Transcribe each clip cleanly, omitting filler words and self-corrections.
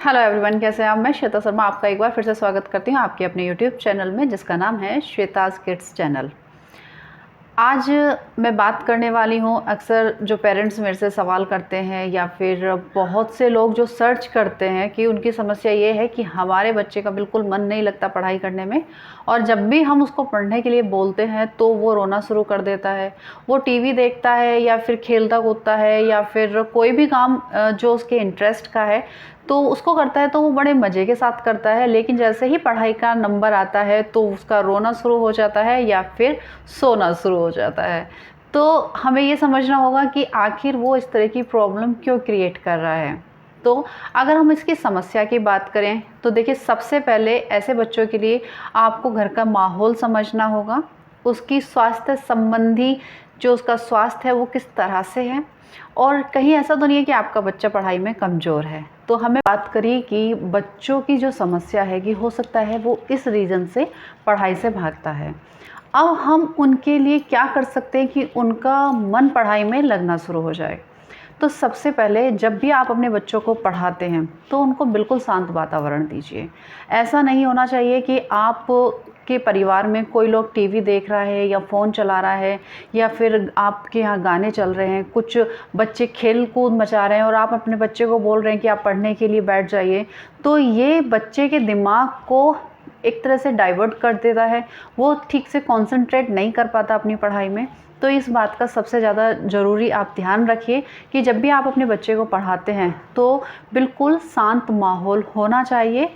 Hello everyone, कैसे हैं आप। मैं श्वेता शर्मा आपका एक बार फिर से स्वागत करती हूं आपके अपने यूट्यूब चैनल में, जिसका नाम है श्वेताज किड्स चैनल। आज मैं बात करने वाली हूं, अक्सर जो पेरेंट्स मेरे से सवाल करते हैं या फिर बहुत से लोग जो सर्च करते हैं कि उनकी समस्या ये है कि हमारे बच्चे का बिल्कुल मन नहीं लगता पढ़ाई करने में, और जब भी हम उसको पढ़ने के लिए बोलते हैं तो वो रोना शुरू कर देता है। वो टीवी देखता है या फिर खेलता कूदता है या फिर कोई भी काम जो उसके इंटरेस्ट का है तो उसको करता है, तो वो बड़े मज़े के साथ करता है। लेकिन जैसे ही पढ़ाई का नंबर आता है तो उसका रोना शुरू हो जाता है या फिर सोना शुरू हो जाता है। तो हमें ये समझना होगा कि आखिर वो इस तरह की प्रॉब्लम क्यों क्रिएट कर रहा है। तो अगर हम इसकी समस्या की बात करें तो देखिए, सबसे पहले ऐसे बच्चों के लिए आपको घर का माहौल समझना होगा, उसकी स्वास्थ्य संबंधी जो उसका स्वास्थ्य है वो किस तरह से है, और कहीं ऐसा तो नहीं है कि आपका बच्चा पढ़ाई में कमज़ोर है। तो हमें बात करिए कि बच्चों की जो समस्या है कि हो सकता है वो इस रीज़न से पढ़ाई से भागता है। अब हम उनके लिए क्या कर सकते हैं कि उनका मन पढ़ाई में लगना शुरू हो जाए। तो सबसे पहले जब भी आप अपने बच्चों को पढ़ाते हैं तो उनको बिल्कुल शांत वातावरण दीजिए। ऐसा नहीं होना चाहिए कि आप के परिवार में कोई लोग टीवी देख रहा है या फ़ोन चला रहा है या फिर आपके यहाँ गाने चल रहे हैं, कुछ बच्चे खेल कूद मचा रहे हैं और आप अपने बच्चे को बोल रहे हैं कि आप पढ़ने के लिए बैठ जाइए। तो ये बच्चे के दिमाग को एक तरह से डाइवर्ट कर देता है, वो ठीक से कंसंट्रेट नहीं कर पाता अपनी पढ़ाई में। तो इस बात का सबसे ज़्यादा ज़रूरी आप ध्यान रखिए कि जब भी आप अपने बच्चे को पढ़ाते हैं तो बिल्कुल शांत माहौल होना चाहिए।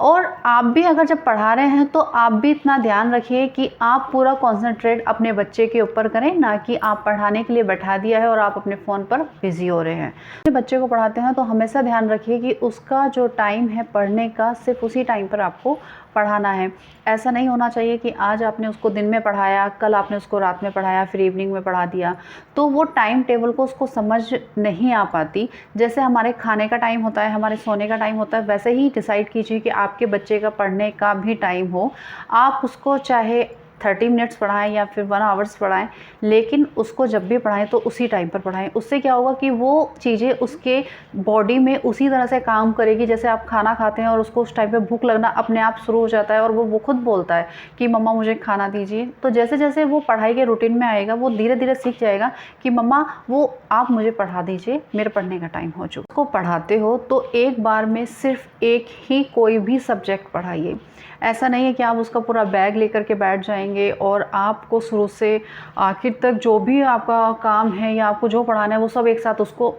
और आप भी अगर जब पढ़ा रहे हैं तो आप भी इतना ध्यान रखिए कि आप पूरा कंसंट्रेट अपने बच्चे के ऊपर करें, ना कि आप पढ़ाने के लिए बैठा दिया है और आप अपने फ़ोन पर बिज़ी हो रहे हैं। अपने बच्चे को पढ़ाते हैं तो हमेशा ध्यान रखिए कि उसका जो टाइम है पढ़ने का, सिर्फ उसी टाइम पर आपको पढ़ाना है। ऐसा नहीं होना चाहिए कि आज आपने उसको दिन में पढ़ाया, कल आपने उसको रात में पढ़ाया, फिर इवनिंग में पढ़ा दिया, तो वो टाइम टेबल को उसको समझ नहीं आ पाती। जैसे हमारे खाने का टाइम होता है, हमारे सोने का टाइम होता है, वैसे ही डिसाइड कीजिए कि आपके बच्चे का पढ़ने का भी टाइम हो। आप उसको चाहे 30 मिनट्स पढ़ाएँ या फिर 1 आवर्स पढ़ाएँ, लेकिन उसको जब भी पढ़ाएँ तो उसी टाइम पर पढ़ाएँ। उससे क्या होगा कि वो चीज़ें उसके बॉडी में उसी तरह से काम करेगी। जैसे आप खाना खाते हैं और उसको उस टाइम पे भूख लगना अपने आप शुरू हो जाता है और वो खुद बोलता है कि मम्मा मुझे खाना दीजिए। तो जैसे जैसे वो पढ़ाई के रूटीन में आएगा वो धीरे धीरे सीख जाएगा कि मम्मा वो आप मुझे पढ़ा दीजिए, मेरे पढ़ने का टाइम हो चुका। उसको पढ़ाते हो तो एक बार में सिर्फ एक ही कोई भी सब्जेक्ट पढ़ाइए। ऐसा नहीं है कि आप उसका पूरा बैग लेकर के बैठ जाएंगे और आपको शुरू से आखिर तक जो भी आपका काम है या आपको जो पढ़ाना है वो सब एक साथ उसको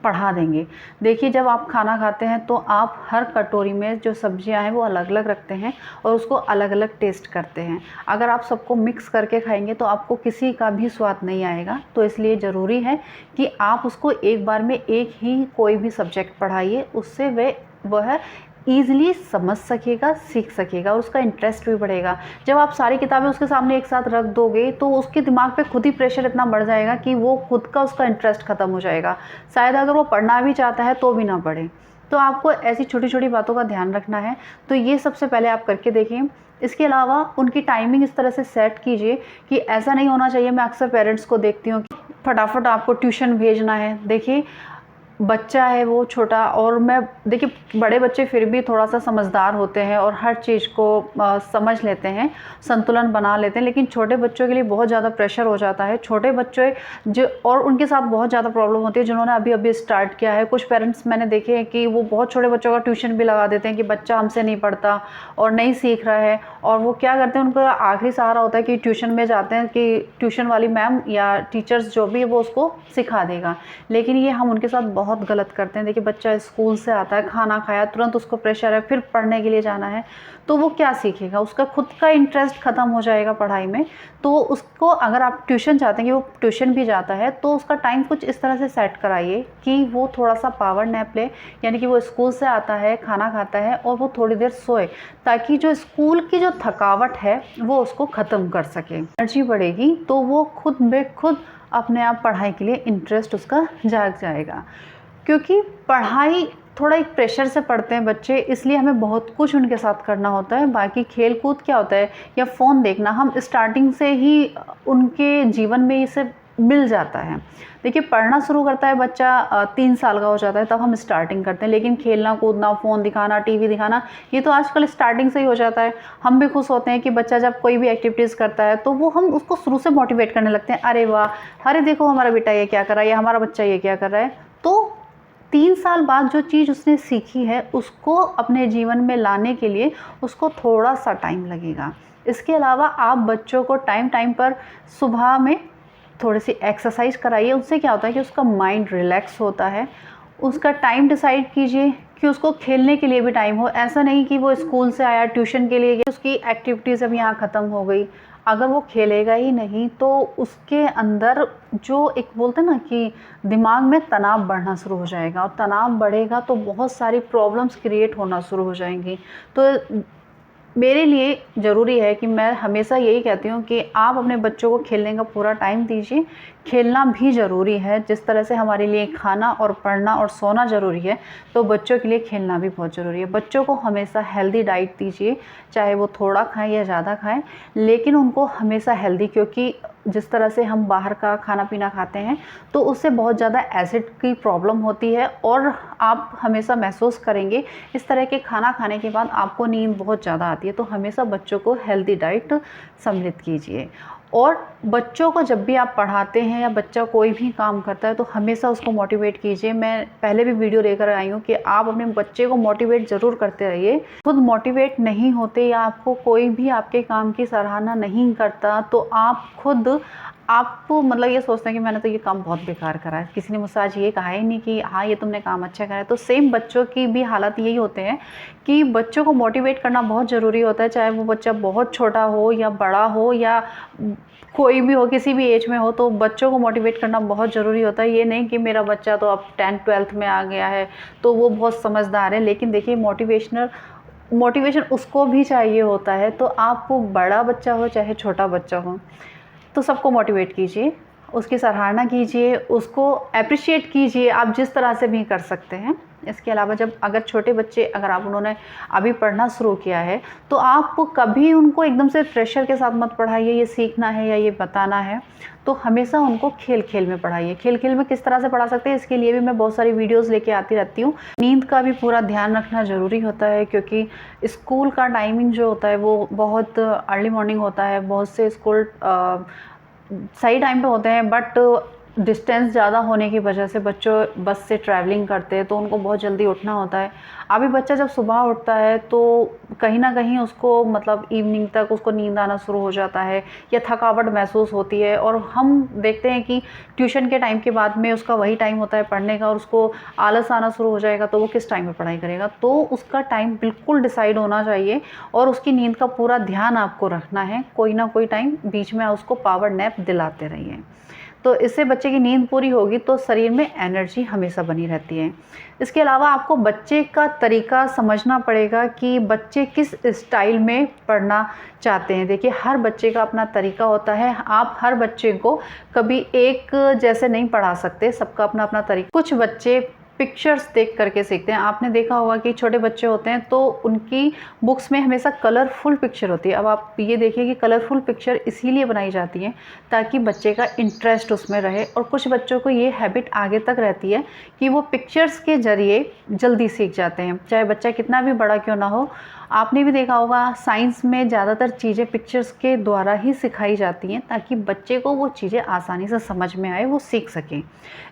पढ़ा देंगे। देखिए, जब आप खाना खाते हैं तो आप हर कटोरी में जो सब्जियां हैं वो अलग अलग रखते हैं और उसको अलग अलग टेस्ट करते हैं। अगर आप सबको मिक्स करके खाएंगे तो आपको किसी का भी स्वाद नहीं आएगा। तो इसलिए ज़रूरी है कि आप उसको एक बार में एक ही कोई भी सब्जेक्ट पढ़ाइए, उससे वह ईज़िली समझ सकेगा, सीख सकेगा और उसका इंटरेस्ट भी बढ़ेगा। जब आप सारी किताबें उसके सामने एक साथ रख दोगे तो उसके दिमाग पे खुद ही प्रेशर इतना बढ़ जाएगा कि वो खुद का उसका इंटरेस्ट ख़त्म हो जाएगा। शायद अगर वो पढ़ना भी चाहता है तो भी ना पढ़े। तो आपको ऐसी छोटी छोटी बातों का ध्यान रखना है। तो ये सबसे पहले आप करके देखिए। इसके अलावा उनकी टाइमिंग इस तरह से सेट कीजिए कि ऐसा नहीं होना चाहिए। मैं अक्सर पेरेंट्स को देखती हूँ कि फटाफट आपको ट्यूशन भेजना है। देखिए, बच्चा है वो छोटा, और मैं देखिए बड़े बच्चे फिर भी थोड़ा सा समझदार होते हैं और हर चीज़ को समझ लेते हैं, संतुलन बना लेते हैं। लेकिन छोटे बच्चों के लिए बहुत ज़्यादा प्रेशर हो जाता है। छोटे बच्चे जो, और उनके साथ बहुत ज़्यादा प्रॉब्लम होती है जिन्होंने अभी अभी स्टार्ट किया है। कुछ पेरेंट्स मैंने देखे हैं कि वो बहुत छोटे बच्चों का ट्यूशन भी लगा देते हैं कि बच्चा हमसे नहीं पढ़ता और नहीं सीख रहा है, और वो क्या करते हैं, उनका आखिरी सहारा होता है कि ट्यूशन में जाते हैं कि ट्यूशन वाली मैम या टीचर्स जो भी है वो उसको सिखा देगा। लेकिन ये हम उनके साथ बहुत गलत करते हैं। देखिए, बच्चा स्कूल से आता है, खाना खाया, तुरंत उसको प्रेशर है, फिर पढ़ने के लिए जाना है, तो वो क्या सीखेगा? उसका खुद का इंटरेस्ट ख़त्म हो जाएगा पढ़ाई में। तो उसको, अगर आप ट्यूशन चाहते हैं कि वो ट्यूशन भी जाता है, तो उसका टाइम कुछ इस तरह से सेट कराइए कि वो थोड़ा सा पावर नैप ले, यानी कि वो स्कूल से आता है, खाना खाता है और वो थोड़ी देर सोए, ताकि जो स्कूल की जो थकावट है वो उसको ख़त्म कर सके। एनर्जी बढ़ेगी तो वो खुद ब खुद अपने आप पढ़ाई के लिए इंटरेस्ट उसका जाग जाएगा। क्योंकि पढ़ाई थोड़ा एक प्रेशर से पढ़ते हैं बच्चे, इसलिए हमें बहुत कुछ उनके साथ करना होता है। बाकी खेल कूद क्या होता है या फ़ोन देखना, हम स्टार्टिंग से ही उनके जीवन में इसे मिल जाता है। देखिए पढ़ना शुरू करता है बच्चा 3 साल का हो जाता है तब हम स्टार्टिंग करते हैं, लेकिन खेलना कूदना, फ़ोन दिखाना, टीवी दिखाना ये तो आजकल स्टार्टिंग से ही हो जाता है। हम भी खुश होते हैं कि बच्चा जब कोई भी एक्टिविटीज़ करता है तो वो हम उसको शुरू से मोटिवेट करने लगते हैं, अरे वाह! अरे देखो हमारा बेटा ये क्या कर रहा है या हमारा बच्चा ये क्या कर रहा है। तो 3 साल बाद जो चीज़ उसने सीखी है उसको अपने जीवन में लाने के लिए उसको थोड़ा-सा टाइम लगेगा। इसके अलावा आप बच्चों को टाइम टाइम पर सुबह में थोड़ी सी एक्सरसाइज कराइए, उससे क्या होता है कि उसका माइंड रिलैक्स होता है। उसका टाइम डिसाइड कीजिए कि उसको खेलने के लिए भी टाइम हो, ऐसा नहीं कि वो स्कूल से आया ट्यूशन के लिए गया उसकी एक्टिविटीज़ अब यहाँ ख़त्म हो गई। अगर वो खेलेगा ही नहीं तो उसके अंदर जो एक बोलते हैं ना कि दिमाग में तनाव बढ़ना शुरू हो जाएगा, और तनाव बढ़ेगा तो बहुत सारी प्रॉब्लम्स क्रिएट होना शुरू हो जाएंगी। तो मेरे लिए ज़रूरी है कि मैं हमेशा यही कहती हूँ कि आप अपने बच्चों को खेलने का पूरा टाइम दीजिए। खेलना भी ज़रूरी है, जिस तरह से हमारे लिए खाना और पढ़ना और सोना ज़रूरी है तो बच्चों के लिए खेलना भी बहुत ज़रूरी है। बच्चों को हमेशा हेल्दी डाइट दीजिए, चाहे वो थोड़ा खाएं या ज़्यादा खाएं, लेकिन उनको हमेशा हेल्दी, क्योंकि जिस तरह से हम बाहर का खाना पीना खाते हैं तो उससे बहुत ज़्यादा एसिड की प्रॉब्लम होती है, और आप हमेशा महसूस करेंगे इस तरह के खाना खाने के बाद आपको नींद बहुत ज़्यादा आती है। तो हमेशा बच्चों को हेल्दी डाइट सम्मिलित कीजिए। और बच्चों को जब भी आप पढ़ाते हैं या बच्चा कोई भी काम करता है तो हमेशा उसको मोटिवेट कीजिए। मैं पहले भी वीडियो लेकर आई हूँ कि आप अपने बच्चे को मोटिवेट ज़रूर करते रहिए। खुद मोटिवेट नहीं होते या आपको कोई भी आपके काम की सराहना नहीं करता तो आप खुद आपको मतलब ये सोचते हैं कि मैंने तो ये काम बहुत बेकार करा है, किसी ने मुझसे आज ये कहा ही नहीं कि हाँ ये तुमने काम अच्छा करा है। तो सेम बच्चों की भी हालत यही होते हैं कि बच्चों को मोटिवेट करना बहुत ज़रूरी होता है, चाहे वो बच्चा बहुत छोटा हो या बड़ा हो या कोई भी हो, किसी भी एज में हो, तो बच्चों को मोटिवेट करना बहुत ज़रूरी होता है। ये नहीं कि मेरा बच्चा तो अब 10th-12th में आ गया है तो वो बहुत समझदार है, लेकिन देखिए मोटिवेशन उसको भी चाहिए होता है। तो आप बड़ा बच्चा हो चाहे छोटा बच्चा हो तो सबको मोटिवेट कीजिए, उसकी सराहना कीजिए, उसको एप्रिशिएट कीजिए, आप जिस तरह से भी कर सकते हैं। इसके अलावा जब अगर छोटे बच्चे अगर आप उन्होंने अभी पढ़ना शुरू किया है तो आप कभी उनको एकदम से प्रेशर के साथ मत पढ़ाइए, ये सीखना है या ये बताना है। तो हमेशा उनको खेल खेल में पढ़ाइए। खेल खेल में किस तरह से पढ़ा सकते हैं इसके लिए भी मैं बहुत सारी वीडियोस लेके आती रहती हूँ। नींद का भी पूरा ध्यान रखना ज़रूरी होता है, क्योंकि स्कूल का टाइमिंग जो होता है वो बहुत अर्ली मॉर्निंग होता है। बहुत से स्कूल सही टाइम पे होते हैं, बट डिस्टेंस ज़्यादा होने की वजह से बच्चों बस से ट्रैवलिंग करते हैं तो उनको बहुत जल्दी उठना होता है। अभी बच्चा जब सुबह उठता है तो कहीं ना कहीं उसको मतलब इवनिंग तक उसको नींद आना शुरू हो जाता है या थकावट महसूस होती है, और हम देखते हैं कि ट्यूशन के टाइम के बाद में उसका वही टाइम होता है पढ़ने का और उसको आलस आना शुरू हो जाएगा तो वो किस टाइम में पढ़ाई करेगा। तो उसका टाइम बिल्कुल डिसाइड होना चाहिए और उसकी नींद का पूरा ध्यान आपको रखना है। कोई ना कोई टाइम बीच में उसको पावर नैप दिलाते रहिए, तो इससे बच्चे की नींद पूरी होगी तो शरीर में एनर्जी हमेशा बनी रहती है। इसके अलावा आपको बच्चे का तरीका समझना पड़ेगा कि बच्चे किस स्टाइल में पढ़ना चाहते हैं। देखिए हर बच्चे का अपना तरीका होता है, आप हर बच्चे को कभी एक जैसे नहीं पढ़ा सकते, सबका अपना अपना तरीका। कुछ बच्चे पिक्चर्स देख करके सीखते हैं। आपने देखा होगा कि छोटे बच्चे होते हैं तो उनकी बुक्स में हमेशा कलरफुल पिक्चर होती है। अब आप ये देखिए कि कलरफुल पिक्चर इसीलिए बनाई जाती है ताकि बच्चे का इंटरेस्ट उसमें रहे, और कुछ बच्चों को ये हैबिट आगे तक रहती है कि वो पिक्चर्स के ज़रिए जल्दी सीख जाते हैं, चाहे बच्चा कितना भी बड़ा क्यों ना हो। आपने भी देखा होगा साइंस में ज़्यादातर चीज़ें पिक्चर्स के द्वारा ही सिखाई जाती हैं ताकि बच्चे को वो चीज़ें आसानी से समझ में आए, वो सीख सकें।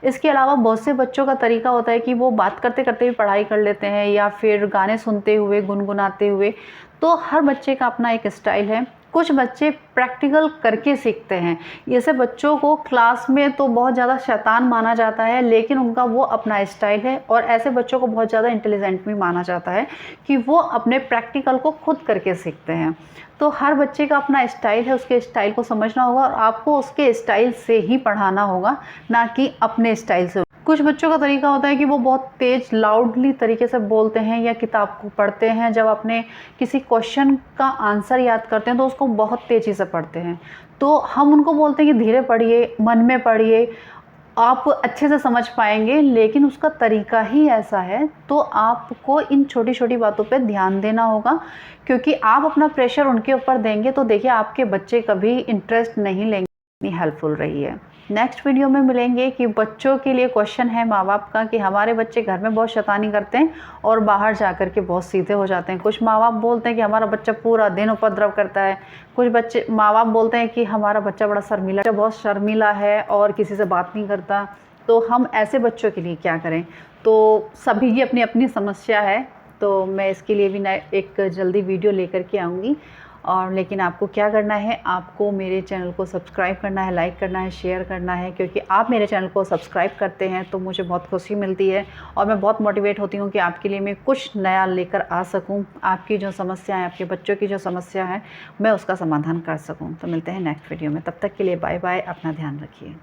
इसके अलावा बहुत से बच्चों का तरीका होता है कि वो बात करते करते भी पढ़ाई कर लेते हैं या फिर गाने सुनते हुए, गुनगुनाते हुए। तो हर बच्चे का अपना एक स्टाइल है। कुछ बच्चे प्रैक्टिकल करके सीखते हैं। जैसे बच्चों को क्लास में तो बहुत ज़्यादा शैतान माना जाता है, लेकिन उनका वो अपना स्टाइल है, और ऐसे बच्चों को बहुत ज़्यादा इंटेलिजेंट भी माना जाता है कि वो अपने प्रैक्टिकल को खुद करके सीखते हैं। तो हर बच्चे का अपना स्टाइल है, उसके स्टाइल को समझना होगा और आपको उसके स्टाइल से ही पढ़ाना होगा, ना कि अपने स्टाइल से। कुछ बच्चों का तरीका होता है कि वो बहुत तेज़ लाउडली तरीके से बोलते हैं या किताब को पढ़ते हैं। जब अपने किसी क्वेश्चन का आंसर याद करते हैं तो उसको बहुत तेज़ी से पढ़ते हैं। तो हम उनको बोलते हैं कि धीरे पढ़िए, मन में पढ़िए, आप अच्छे से समझ पाएंगे, लेकिन उसका तरीका ही ऐसा है। तो आपको इन छोटी छोटी बातों पे ध्यान देना होगा, क्योंकि आप अपना प्रेशर उनके ऊपर देंगे तो देखिए आपके बच्चे कभी इंटरेस्ट नहीं लेंगे। इतनी हेल्पफुल रही है। नेक्स्ट वीडियो में मिलेंगे कि बच्चों के लिए क्वेश्चन है माँ बाप का कि हमारे बच्चे घर में बहुत शैतानी करते हैं और बाहर जा कर के बहुत सीधे हो जाते हैं। कुछ माँ बाप बोलते हैं कि हमारा बच्चा पूरा दिन उपद्रव करता है। कुछ बच्चे माँ बाप बोलते हैं कि हमारा बच्चा बड़ा शर्मीला, बच्चा बहुत शर्मीला है और किसी से बात नहीं करता। तो हम ऐसे बच्चों के लिए क्या करें? तो सभी की अपनी अपनी समस्या है, तो मैं इसके लिए भी एक जल्दी वीडियो लेकर के आऊँगी। और लेकिन आपको क्या करना है, आपको मेरे चैनल को सब्सक्राइब करना है, लाइक करना है, शेयर करना है, क्योंकि आप मेरे चैनल को सब्सक्राइब करते हैं तो मुझे बहुत खुशी मिलती है और मैं बहुत मोटिवेट होती हूँ कि आपके लिए मैं कुछ नया लेकर आ सकूँ। आपकी जो समस्या है, आपके बच्चों की जो समस्या है, मैं उसका समाधान कर सकूँ। तो मिलते हैं नेक्स्ट वीडियो में, तब तक के लिए बाय बाय, अपना ध्यान रखिए।